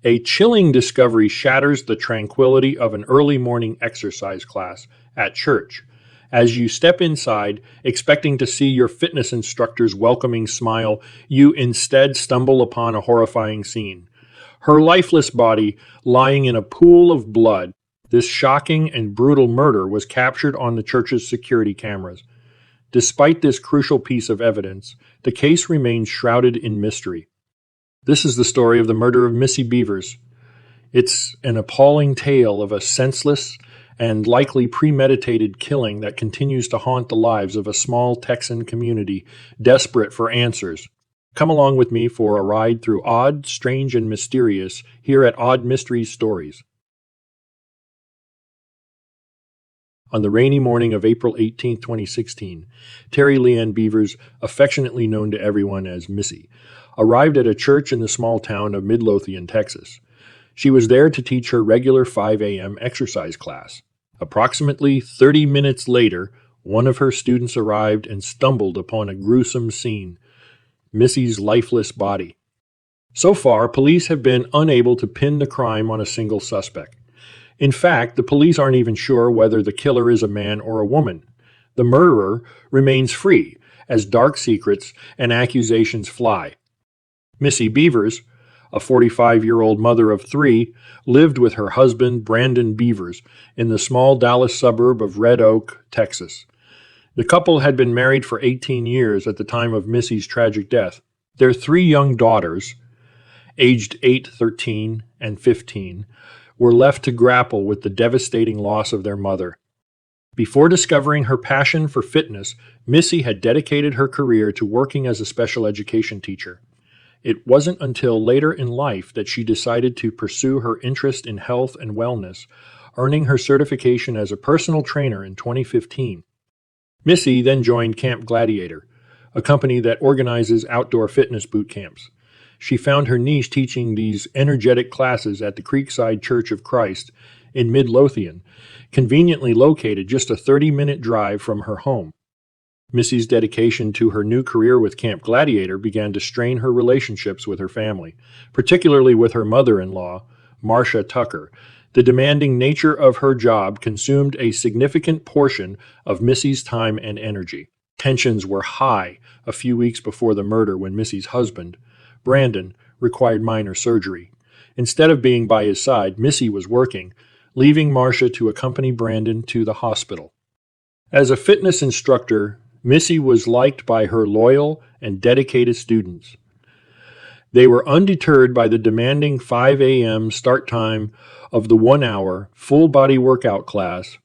A chilling discovery shatters the tranquility of an early morning exercise class at church. As you step inside, expecting to see your fitness instructor's welcoming smile, you instead stumble upon a horrifying scene. Her lifeless body lying in a pool of blood. This shocking and brutal murder was captured on the church's security cameras. Despite this crucial piece of evidence, the case remains shrouded in mystery. This is the story of the murder of Missy Bevers. It's an appalling tale of a senseless and likely premeditated killing that continues to haunt the lives of a small Texan community desperate for answers. Come along with me for a ride through odd, strange, and mysterious here at Odd Mysteries Stories. On the rainy morning of April 18, 2016, Terry Leanne Bevers, affectionately known to everyone as Missy, arrived at a church in the small town of Midlothian, Texas. She was there to teach her regular 5 a.m. exercise class. Approximately 30 minutes later, one of her students arrived and stumbled upon a gruesome scene: Missy's lifeless body. So far, police have been unable to pin the crime on a single suspect. In fact, the police aren't even sure whether the killer is a man or a woman. The murderer remains free as dark secrets and accusations fly. Missy Bevers, a 45-year-old mother of 3, lived with her husband, Brandon Bevers, in the small Dallas suburb of Red Oak, Texas. The couple had been married for 18 years at the time of Missy's tragic death. Their 3 young daughters, aged 8, 13, and 15, were left to grapple with the devastating loss of their mother. Before discovering her passion for fitness, Missy had dedicated her career to working as a special education teacher. It wasn't until later in life that she decided to pursue her interest in health and wellness, earning her certification as a personal trainer in 2015. Missy then joined Camp Gladiator, a company that organizes outdoor fitness boot camps. She found her niche teaching these energetic classes at the Creekside Church of Christ in Midlothian, conveniently located just a 30-minute drive from her home. Missy's dedication to her new career with Camp Gladiator began to strain her relationships with her family, particularly with her mother-in-law, Marcia Tucker. The demanding nature of her job consumed a significant portion of Missy's time and energy. Tensions were high a few weeks before the murder when Missy's husband, Brandon, required minor surgery. Instead of being by his side, Missy was working, leaving Marcia to accompany Brandon to the hospital. As a fitness instructor, Missy was liked by her loyal and dedicated students. They were undeterred by the demanding 5 a.m. start time of the 1-hour, full-body workout class.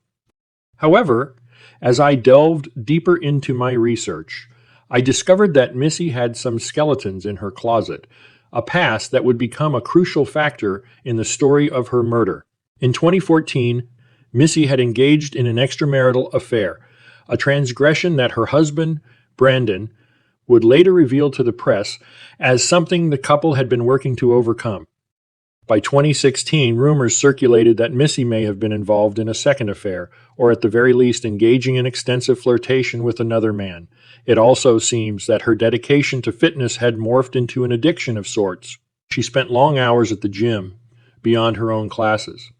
However, as I delved deeper into my research, I discovered that Missy had some skeletons in her closet, a past that would become a crucial factor in the story of her murder. In 2014, Missy had engaged in an extramarital affair, a transgression that her husband, Brandon, would later reveal to the press as something the couple had been working to overcome. By 2016, rumors circulated that Missy may have been involved in a second affair, or at the very least engaging in extensive flirtation with another man. It also seems that her dedication to fitness had morphed into an addiction of sorts. She spent long hours at the gym, beyond her own classes.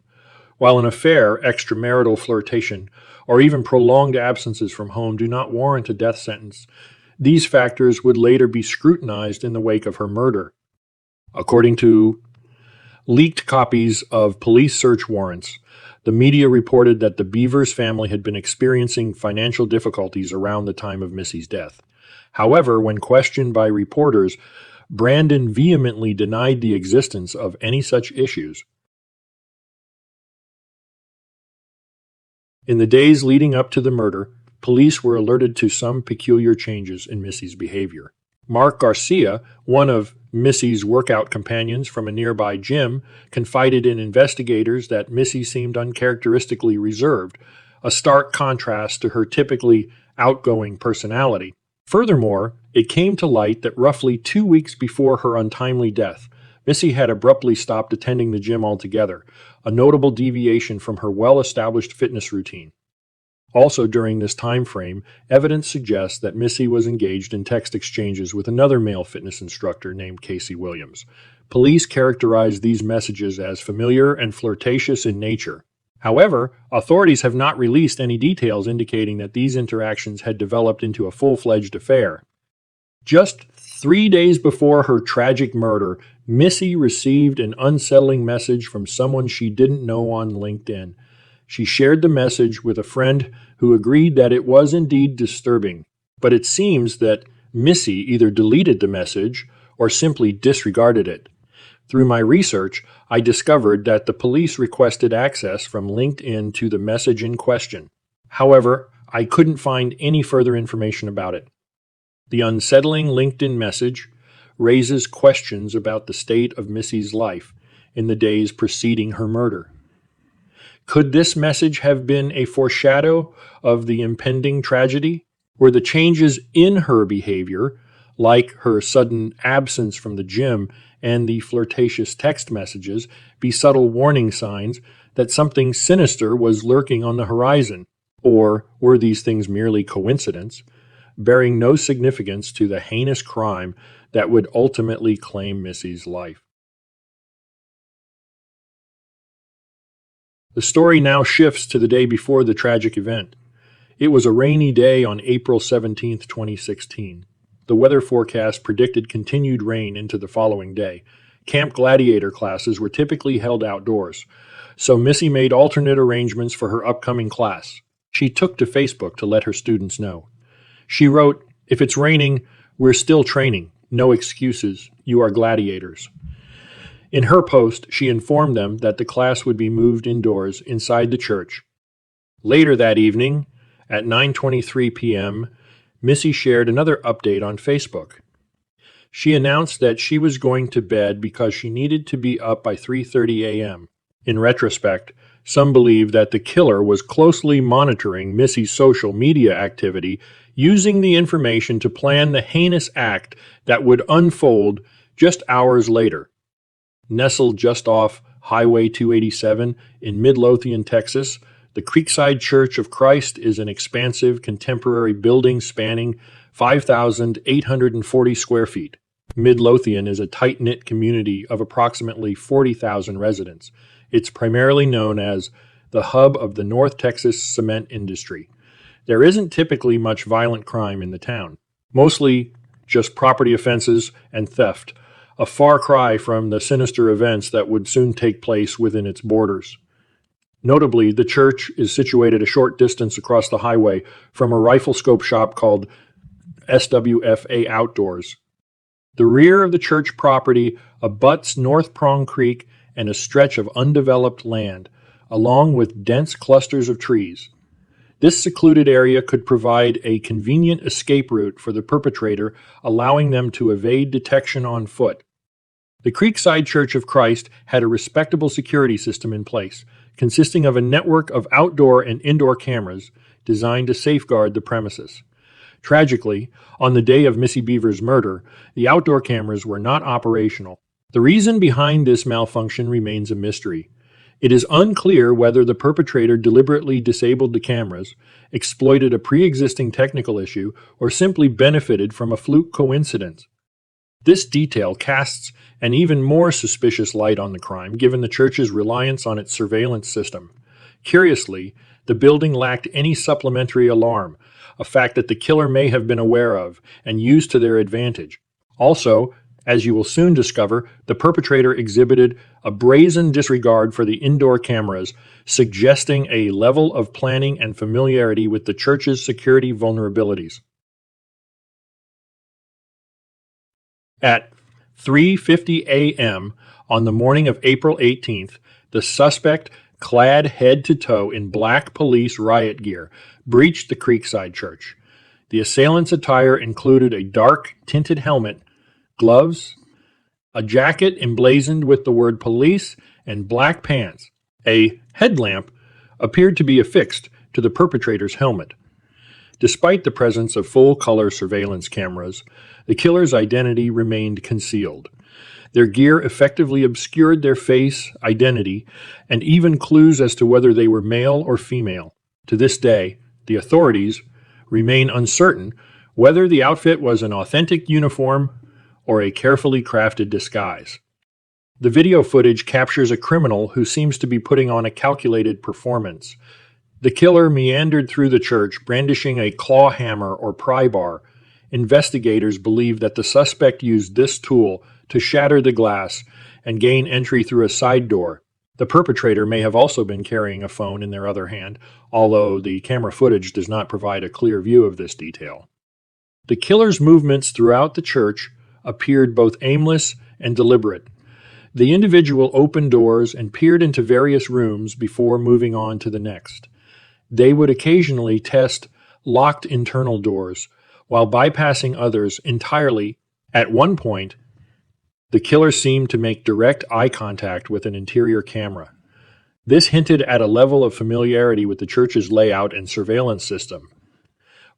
While an affair, extramarital flirtation, or even prolonged absences from home do not warrant a death sentence, these factors would later be scrutinized in the wake of her murder. According to leaked copies of police search warrants, the media reported that the Bevers family had been experiencing financial difficulties around the time of Missy's death. However, when questioned by reporters, Brandon vehemently denied the existence of any such issues. In the days leading up to the murder, police were alerted to some peculiar changes in Missy's behavior. Mark Garcia, one of Missy's workout companions from a nearby gym, confided in investigators that Missy seemed uncharacteristically reserved, a stark contrast to her typically outgoing personality. Furthermore, it came to light that roughly 2 weeks before her untimely death, Missy had abruptly stopped attending the gym altogether, a notable deviation from her well-established fitness routine. Also during this time frame, evidence suggests that Missy was engaged in text exchanges with another male fitness instructor named Casey Williams. Police characterize these messages as familiar and flirtatious in nature. However, authorities have not released any details indicating that these interactions had developed into a full-fledged affair. Just 3 days before her tragic murder, Missy received an unsettling message from someone she didn't know on LinkedIn. She shared the message with a friend who agreed that it was indeed disturbing, but it seems that Missy either deleted the message or simply disregarded it. Through my research, I discovered that the police requested access from LinkedIn to the message in question. However, I couldn't find any further information about it. The unsettling LinkedIn message raises questions about the state of Missy's life in the days preceding her murder. Could this message have been a foreshadow of the impending tragedy? Were the changes in her behavior, like her sudden absence from the gym and the flirtatious text messages, be subtle warning signs that something sinister was lurking on the horizon? Or were these things merely coincidence, bearing no significance to the heinous crime that would ultimately claim Missy's life? The story now shifts to the day before the tragic event. It was a rainy day on April 17, 2016. The weather forecast predicted continued rain into the following day. Camp Gladiator classes were typically held outdoors, so Missy made alternate arrangements for her upcoming class. She took to Facebook to let her students know. She wrote, "If it's raining, we're still training. No excuses. You are gladiators." In her post, she informed them that the class would be moved indoors inside the church. Later that evening, at 9:23 p.m., Missy shared another update on Facebook. She announced that she was going to bed because she needed to be up by 3:30 a.m. In retrospect, some believe that the killer was closely monitoring Missy's social media activity, using the information to plan the heinous act that would unfold just hours later. Nestled just off Highway 287 in Midlothian, Texas, the Creekside Church of Christ is an expansive contemporary building spanning 5,840 square feet. Midlothian is a tight-knit community of approximately 40,000 residents. It's primarily known as the hub of the North Texas cement industry. There isn't typically much violent crime in the town, mostly just property offenses and theft, a far cry from the sinister events that would soon take place within its borders. Notably, the church is situated a short distance across the highway from a rifle scope shop called SWFA Outdoors. The rear of the church property abuts North Prong Creek and a stretch of undeveloped land, along with dense clusters of trees. This secluded area could provide a convenient escape route for the perpetrator, allowing them to evade detection on foot. The Creekside Church of Christ had a respectable security system in place, consisting of a network of outdoor and indoor cameras designed to safeguard the premises. Tragically, on the day of Missy Bevers' murder, the outdoor cameras were not operational. The reason behind this malfunction remains a mystery. It is unclear whether the perpetrator deliberately disabled the cameras, exploited a pre-existing technical issue, or simply benefited from a fluke coincidence. This detail casts an even more suspicious light on the crime, given the church's reliance on its surveillance system. Curiously, the building lacked any supplementary alarm, a fact that the killer may have been aware of and used to their advantage. Also, as you will soon discover, the perpetrator exhibited a brazen disregard for the indoor cameras, suggesting a level of planning and familiarity with the church's security vulnerabilities. At 3:50 a.m. on the morning of April 18th, the suspect, clad head to toe in black police riot gear, breached the Creekside Church. The assailant's attire included a dark, tinted helmet, gloves, a jacket emblazoned with the word police, and black pants. A headlamp appeared to be affixed to the perpetrator's helmet. Despite the presence of full-color surveillance cameras, the killer's identity remained concealed. Their gear effectively obscured their face, identity, and even clues as to whether they were male or female. To this day, the authorities remain uncertain whether the outfit was an authentic uniform or a carefully crafted disguise. The video footage captures a criminal who seems to be putting on a calculated performance. The killer meandered through the church, brandishing a claw hammer or pry bar. Investigators believe that the suspect used this tool to shatter the glass and gain entry through a side door. The perpetrator may have also been carrying a phone in their other hand, although the camera footage does not provide a clear view of this detail. The killer's movements throughout the church appeared both aimless and deliberate. The individual opened doors and peered into various rooms before moving on to the next. They would occasionally test locked internal doors, while bypassing others entirely. At one point, the killer seemed to make direct eye contact with an interior camera. This hinted at a level of familiarity with the church's layout and surveillance system.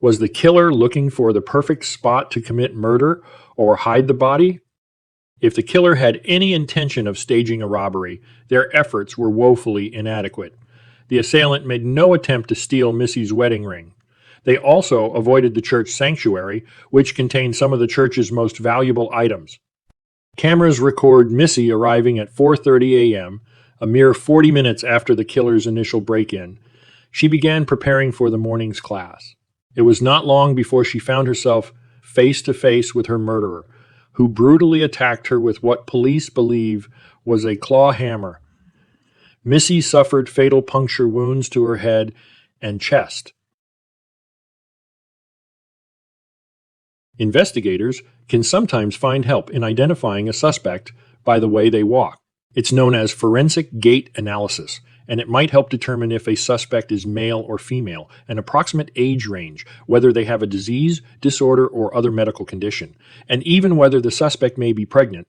Was the killer looking for the perfect spot to commit murder or hide the body? If the killer had any intention of staging a robbery, their efforts were woefully inadequate. The assailant made no attempt to steal Missy's wedding ring. They also avoided the church sanctuary, which contained some of the church's most valuable items. Cameras record Missy arriving at 4:30 a.m., a mere 40 minutes after the killer's initial break-in. She began preparing for the morning's class. It was not long before she found herself face to face with her murderer, who brutally attacked her with what police believe was a claw hammer. Missy suffered fatal puncture wounds to her head and chest. Investigators can sometimes find help in identifying a suspect by the way they walk. It's known as forensic gait analysis, and it might help determine if a suspect is male or female, an approximate age range, whether they have a disease, disorder, or other medical condition, and even whether the suspect may be pregnant.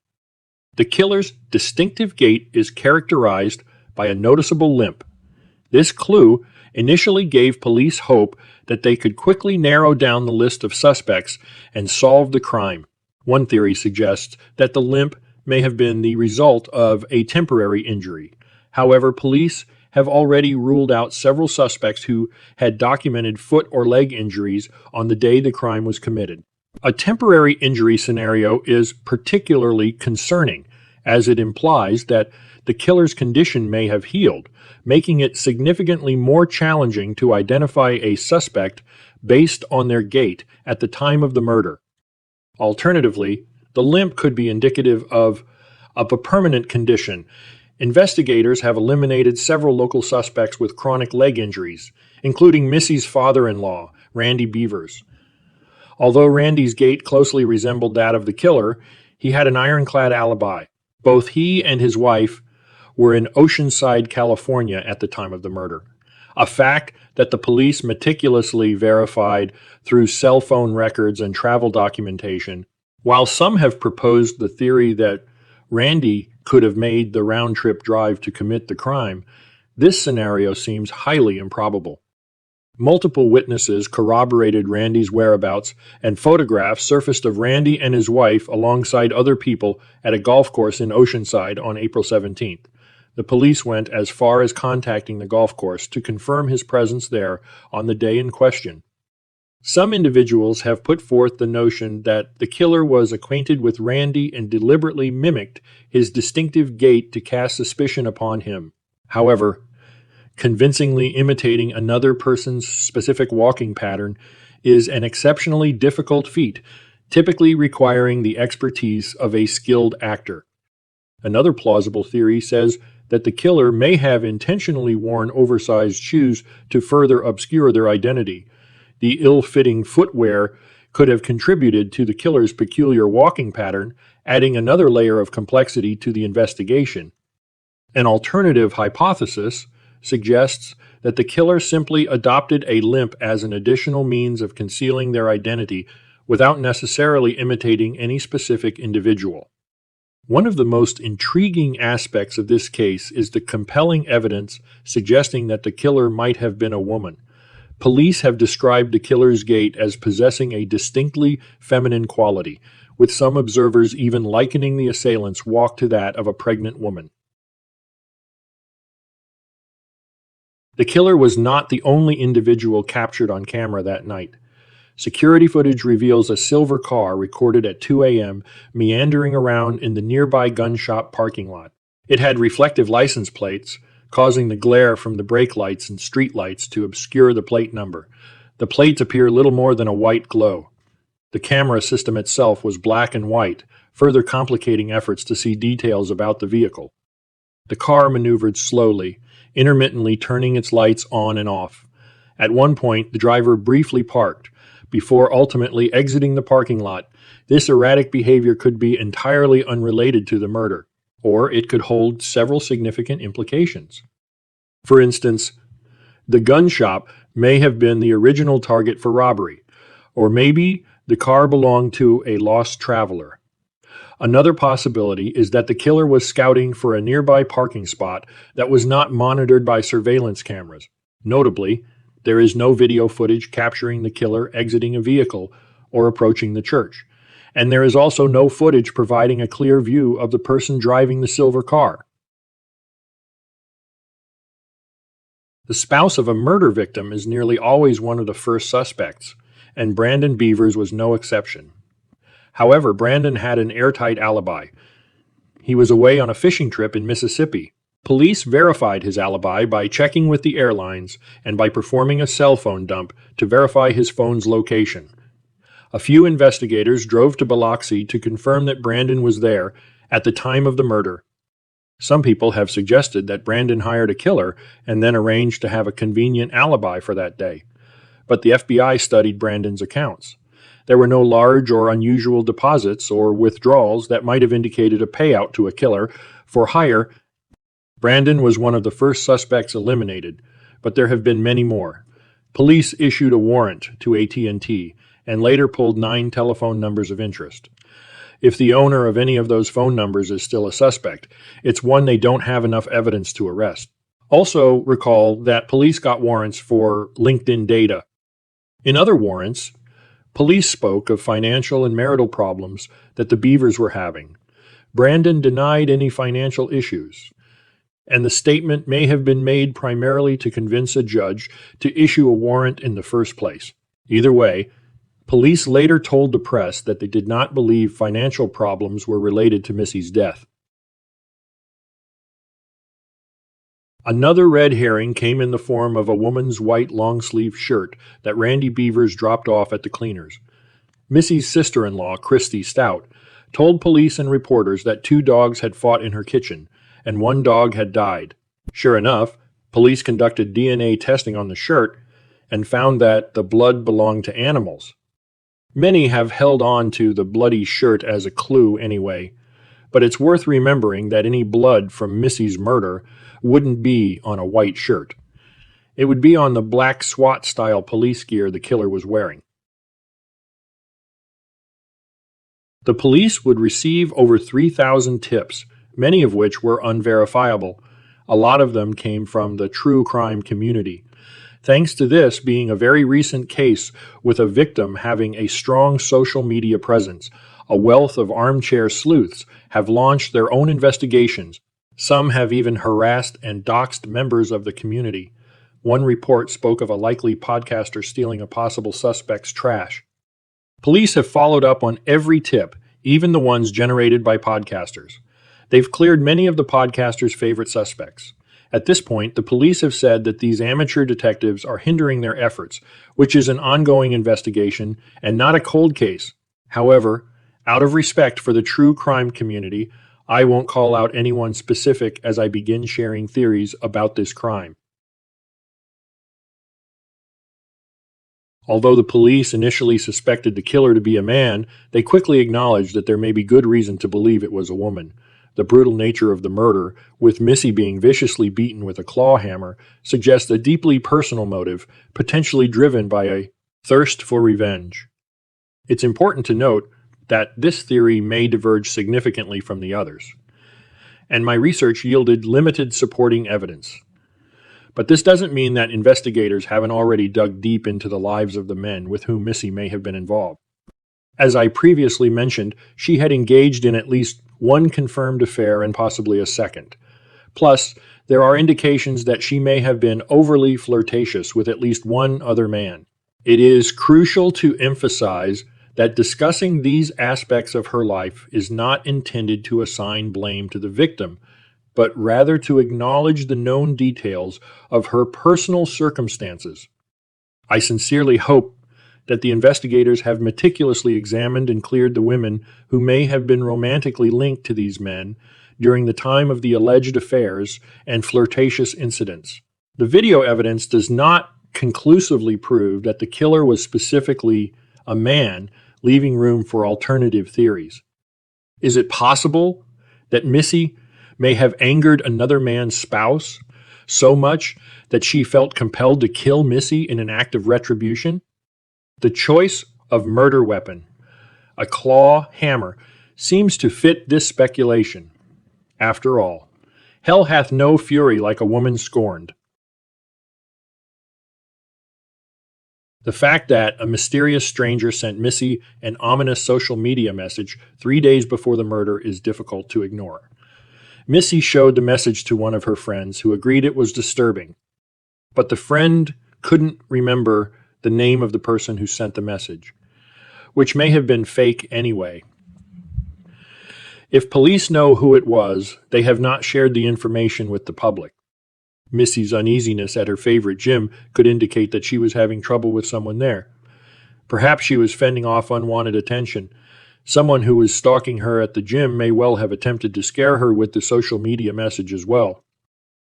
The killer's distinctive gait is characterized by a noticeable limp. This clue initially gave police hope that they could quickly narrow down the list of suspects and solve the crime. One theory suggests that the limp may have been the result of a temporary injury. However, police have already ruled out several suspects who had documented foot or leg injuries on the day the crime was committed. A temporary injury scenario is particularly concerning, as it implies that the killer's condition may have healed, making it significantly more challenging to identify a suspect based on their gait at the time of the murder. Alternatively, the limp could be indicative of a permanent condition. Investigators have eliminated several local suspects with chronic leg injuries, including Missy's father-in-law, Randy Bevers. Although Randy's gait closely resembled that of the killer, he had an ironclad alibi. Both he and his wife were in Oceanside, California at the time of the murder, a fact that the police meticulously verified through cell phone records and travel documentation. While some have proposed the theory that Randy could have made the round-trip drive to commit the crime, this scenario seems highly improbable. Multiple witnesses corroborated Randy's whereabouts, and photographs surfaced of Randy and his wife alongside other people at a golf course in Oceanside on April 17th. The police went as far as contacting the golf course to confirm his presence there on the day in question. Some individuals have put forth the notion that the killer was acquainted with Randy and deliberately mimicked his distinctive gait to cast suspicion upon him. However, convincingly imitating another person's specific walking pattern is an exceptionally difficult feat, typically requiring the expertise of a skilled actor. Another plausible theory says that the killer may have intentionally worn oversized shoes to further obscure their identity. The ill-fitting footwear could have contributed to the killer's peculiar walking pattern, adding another layer of complexity to the investigation. An alternative hypothesis suggests that the killer simply adopted a limp as an additional means of concealing their identity without necessarily imitating any specific individual. One of the most intriguing aspects of this case is the compelling evidence suggesting that the killer might have been a woman. Police have described the killer's gait as possessing a distinctly feminine quality, with some observers even likening the assailant's walk to that of a pregnant woman. The killer was not the only individual captured on camera that night. Security footage reveals a silver car recorded at 2 a.m. meandering around in the nearby gun shop parking lot. It had reflective license plates, causing the glare from the brake lights and street lights to obscure the plate number. The plates appear little more than a white glow. The camera system itself was black and white, further complicating efforts to see details about the vehicle. The car maneuvered slowly, intermittently turning its lights on and off. At one point, the driver briefly parked, before ultimately exiting the parking lot. This erratic behavior could be entirely unrelated to the murder, or it could hold several significant implications. For instance, the gun shop may have been the original target for robbery, or maybe the car belonged to a lost traveler. Another possibility is that the killer was scouting for a nearby parking spot that was not monitored by surveillance cameras. Notably, there is no video footage capturing the killer exiting a vehicle or approaching the church, and there is also no footage providing a clear view of the person driving the silver car. The spouse of a murder victim is nearly always one of the first suspects, and Brandon Bevers was no exception. However, Brandon had an airtight alibi. He was away on a fishing trip in Mississippi. Police verified his alibi by checking with the airlines and by performing a cell phone dump to verify his phone's location. A few investigators drove to Biloxi to confirm that Brandon was there at the time of the murder. Some people have suggested that Brandon hired a killer and then arranged to have a convenient alibi for that day. But the FBI studied Brandon's accounts. There were no large or unusual deposits or withdrawals that might have indicated a payout to a killer for hire. Brandon was one of the first suspects eliminated, but there have been many more. Police issued a warrant to AT&T and later pulled 9 telephone numbers of interest. If the owner of any of those phone numbers is still a suspect, it's one they don't have enough evidence to arrest. Also recall that police got warrants for LinkedIn data. In other warrants, police spoke of financial and marital problems that the Bevers were having. Brandon denied any financial issues, and the statement may have been made primarily to convince a judge to issue a warrant in the first place. Either way, police later told the press that they did not believe financial problems were related to Missy's death. Another red herring came in the form of a woman's white long-sleeve shirt that Randy Bevers dropped off at the cleaners. Missy's sister-in-law, Christy Stout, told police and reporters that 2 dogs had fought in her kitchen, and 1 dog had died. Sure enough, police conducted DNA testing on the shirt and found that the blood belonged to animals. Many have held on to the bloody shirt as a clue anyway, but it's worth remembering that any blood from Missy's murder wouldn't be on a white shirt. It would be on the black SWAT-style police gear the killer was wearing. The police would receive over 3,000 tips, many of which were unverifiable. A lot of them came from the true crime community. Thanks to this being a very recent case with a victim having a strong social media presence, a wealth of armchair sleuths have launched their own investigations. Some have even harassed and doxed members of the community. One report spoke of a likely podcaster stealing a possible suspect's trash. Police have followed up on every tip, even the ones generated by podcasters. They've cleared many of the podcasters' favorite suspects. At this point, the police have said that these amateur detectives are hindering their efforts, which is an ongoing investigation and not a cold case. However, out of respect for the true crime community, I won't call out anyone specific as I begin sharing theories about this crime. Although the police initially suspected the killer to be a man, they quickly acknowledged that there may be good reason to believe it was a woman. The brutal nature of the murder, with Missy being viciously beaten with a claw hammer, suggests a deeply personal motive, potentially driven by a thirst for revenge. It's important to note that this theory may diverge significantly from the others, and my research yielded limited supporting evidence. But this doesn't mean that investigators haven't already dug deep into the lives of the men with whom Missy may have been involved. As I previously mentioned, she had engaged in at least one confirmed affair and possibly a second. Plus, there are indications that she may have been overly flirtatious with at least one other man. It is crucial to emphasize that discussing these aspects of her life is not intended to assign blame to the victim, but rather to acknowledge the known details of her personal circumstances. I sincerely hope that the investigators have meticulously examined and cleared the women who may have been romantically linked to these men during the time of the alleged affairs and flirtatious incidents. The video evidence does not conclusively prove that the killer was specifically a man, leaving room for alternative theories. Is it possible that Missy may have angered another man's spouse so much that she felt compelled to kill Missy in an act of retribution? The choice of murder weapon, a claw hammer, seems to fit this speculation. After all, hell hath no fury like a woman scorned. The fact that a mysterious stranger sent Missy an ominous social media message 3 days before the murder is difficult to ignore. Missy showed the message to one of her friends, who agreed it was disturbing, but the friend couldn't remember the name of the person who sent the message, which may have been fake anyway. If police know who it was, they have not shared the information with the public. Missy's uneasiness at her favorite gym could indicate that she was having trouble with someone there. Perhaps she was fending off unwanted attention. Someone who was stalking her at the gym may well have attempted to scare her with the social media message as well.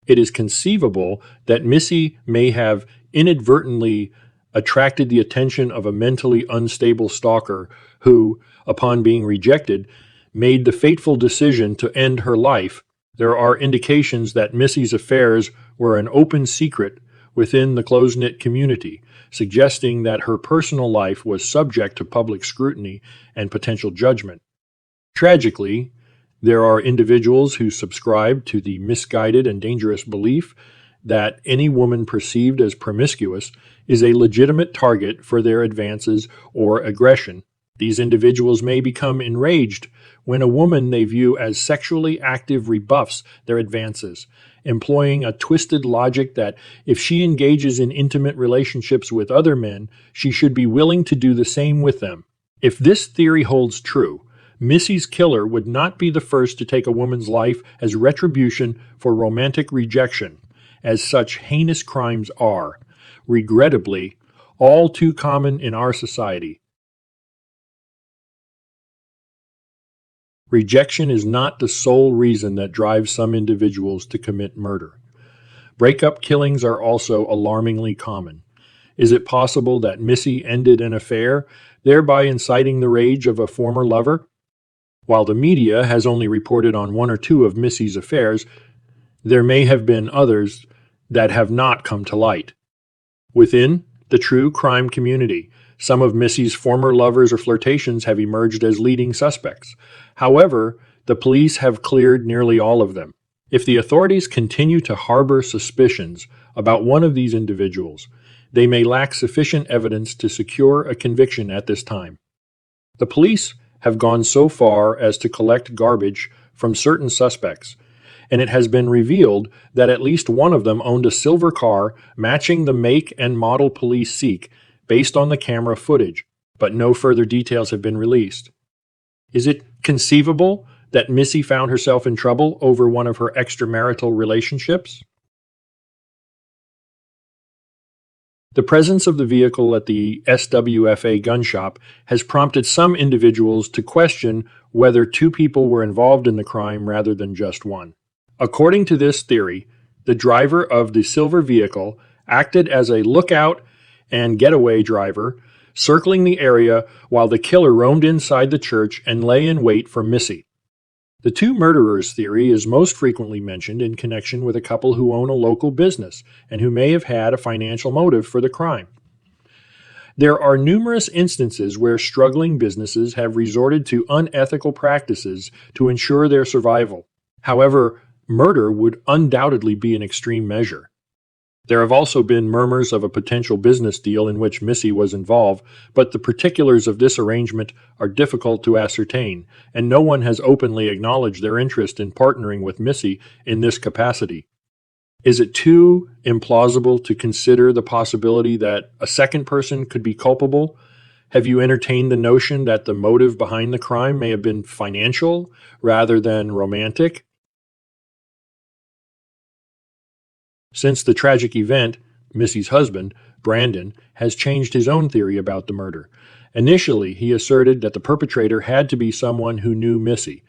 It is conceivable that Missy may have inadvertently attracted the attention of a mentally unstable stalker who, upon being rejected, made the fateful decision to end her life. There are indications that Missy's affairs were an open secret within the close-knit community, suggesting that her personal life was subject to public scrutiny and potential judgment. Tragically, there are individuals who subscribe to the misguided and dangerous belief that any woman perceived as promiscuous is a legitimate target for their advances or aggression. These individuals may become enraged when a woman they view as sexually active rebuffs their advances, employing a twisted logic that if she engages in intimate relationships with other men, she should be willing to do the same with them. If this theory holds true, Missy's killer would not be the first to take a woman's life as retribution for romantic rejection, as such heinous crimes are, regrettably, all too common in our society. Rejection is not the sole reason that drives some individuals to commit murder. Breakup killings are also alarmingly common. Is it possible that Missy ended an affair, thereby inciting the rage of a former lover? While the media has only reported on 1 or 2 of Missy's affairs, there may have been others that have not come to light. Within the true crime community, some of Missy's former lovers or flirtations have emerged as leading suspects. However, the police have cleared nearly all of them. If the authorities continue to harbor suspicions about one of these individuals, they may lack sufficient evidence to secure a conviction at this time. The police have gone so far as to collect garbage from certain suspects, and it has been revealed that at least one of them owned a silver car matching the make and model police seek based on the camera footage, but no further details have been released. Is it conceivable that Missy found herself in trouble over one of her extramarital relationships? The presence of the vehicle at the SWFA gun shop has prompted some individuals to question whether 2 people were involved in the crime rather than just one. According to this theory, the driver of the silver vehicle acted as a lookout and getaway driver, circling the area while the killer roamed inside the church and lay in wait for Missy. The 2 murderers theory is most frequently mentioned in connection with a couple who own a local business and who may have had a financial motive for the crime. There are numerous instances where struggling businesses have resorted to unethical practices to ensure their survival. However, murder would undoubtedly be an extreme measure. There have also been murmurs of a potential business deal in which Missy was involved, but the particulars of this arrangement are difficult to ascertain, and no one has openly acknowledged their interest in partnering with Missy in this capacity. Is it too implausible to consider the possibility that a second person could be culpable? Have you entertained the notion that the motive behind the crime may have been financial rather than romantic? Since the tragic event, Missy's husband, Brandon, has changed his own theory about the murder. Initially, he asserted that the perpetrator had to be someone who knew Missy.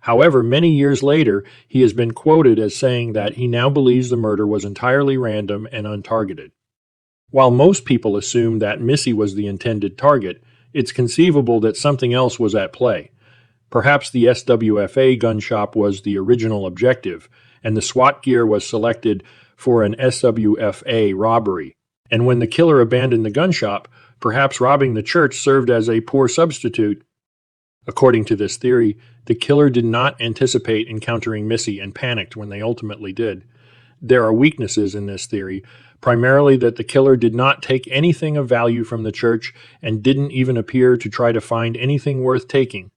However, many years later, he has been quoted as saying that he now believes the murder was entirely random and untargeted. While most people assume that Missy was the intended target, it's conceivable that something else was at play. Perhaps the SWFA gun shop was the original objective, and the SWAT gear was selected for an SWFA robbery. And when the killer abandoned the gun shop, perhaps robbing the church served as a poor substitute. According to this theory, the killer did not anticipate encountering Missy and panicked when they ultimately did. There are weaknesses in this theory, primarily that the killer did not take anything of value from the church and didn't even appear to try to find anything worth taking.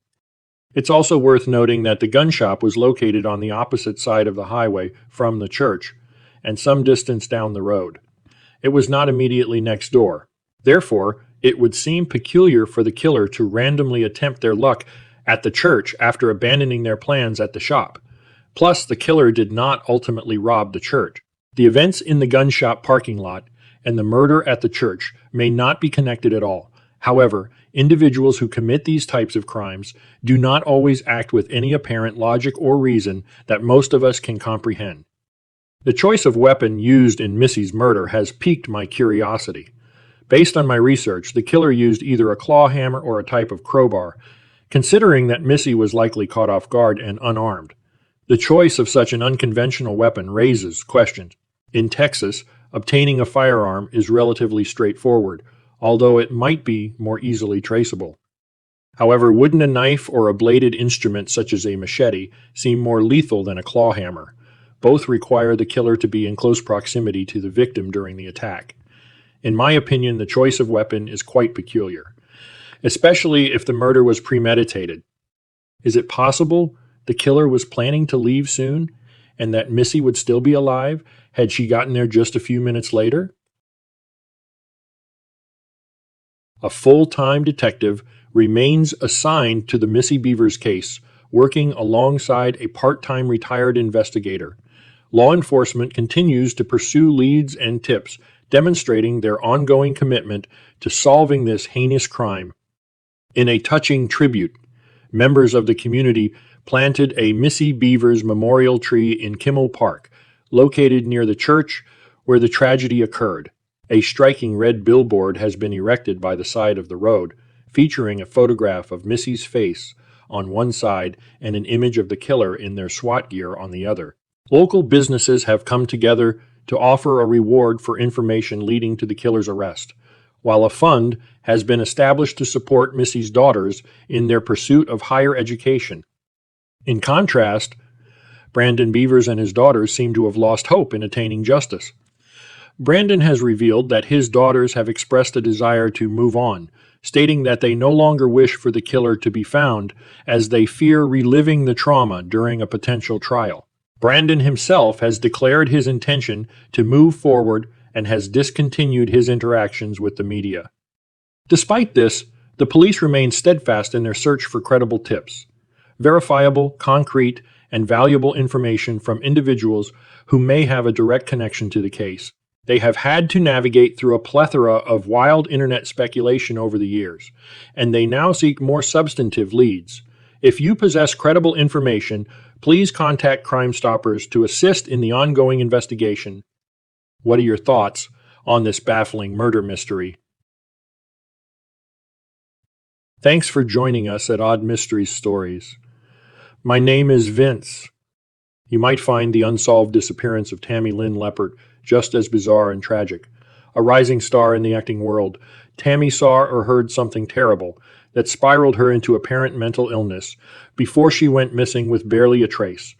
It's also worth noting that the gun shop was located on the opposite side of the highway from the church, and some distance down the road. It was not immediately next door. Therefore, it would seem peculiar for the killer to randomly attempt their luck at the church after abandoning their plans at the shop. Plus, the killer did not ultimately rob the church. The events in the gun shop parking lot and the murder at the church may not be connected at all. However, individuals who commit these types of crimes do not always act with any apparent logic or reason that most of us can comprehend. The choice of weapon used in Missy's murder has piqued my curiosity. Based on my research, the killer used either a claw hammer or a type of crowbar, considering that Missy was likely caught off guard and unarmed. The choice of such an unconventional weapon raises questions. In Texas, obtaining a firearm is relatively straightforward, although it might be more easily traceable. However, wouldn't a knife or a bladed instrument such as a machete seem more lethal than a claw hammer? Both require the killer to be in close proximity to the victim during the attack. In my opinion, the choice of weapon is quite peculiar, especially if the murder was premeditated. Is it possible the killer was planning to leave soon and that Missy would still be alive had she gotten there just a few minutes later? A full-time detective remains assigned to the Missy Bevers case, working alongside a part-time retired investigator. Law enforcement continues to pursue leads and tips, demonstrating their ongoing commitment to solving this heinous crime. In a touching tribute, members of the community planted a Missy Bevers memorial tree in Kimmel Park, located near the church where the tragedy occurred. A striking red billboard has been erected by the side of the road, featuring a photograph of Missy's face on one side and an image of the killer in their SWAT gear on the other. Local businesses have come together to offer a reward for information leading to the killer's arrest, while a fund has been established to support Missy's daughters in their pursuit of higher education. In contrast, Brandon Bevers and his daughters seem to have lost hope in attaining justice. Brandon has revealed that his daughters have expressed a desire to move on, stating that they no longer wish for the killer to be found as they fear reliving the trauma during a potential trial. Brandon himself has declared his intention to move forward and has discontinued his interactions with the media. Despite this, the police remain steadfast in their search for credible tips, verifiable, concrete, and valuable information from individuals who may have a direct connection to the case. They have had to navigate through a plethora of wild internet speculation over the years, and they now seek more substantive leads. If you possess credible information, please contact Crime Stoppers to assist in the ongoing investigation. What are your thoughts on this baffling murder mystery? Thanks for joining us at Odd Mysteries Stories. My name is Vince. You might find the unsolved disappearance of Tammy Lynn Leppert just as bizarre and tragic. A rising star in the acting world, Tammy saw or heard something terrible that spiraled her into apparent mental illness before she went missing with barely a trace.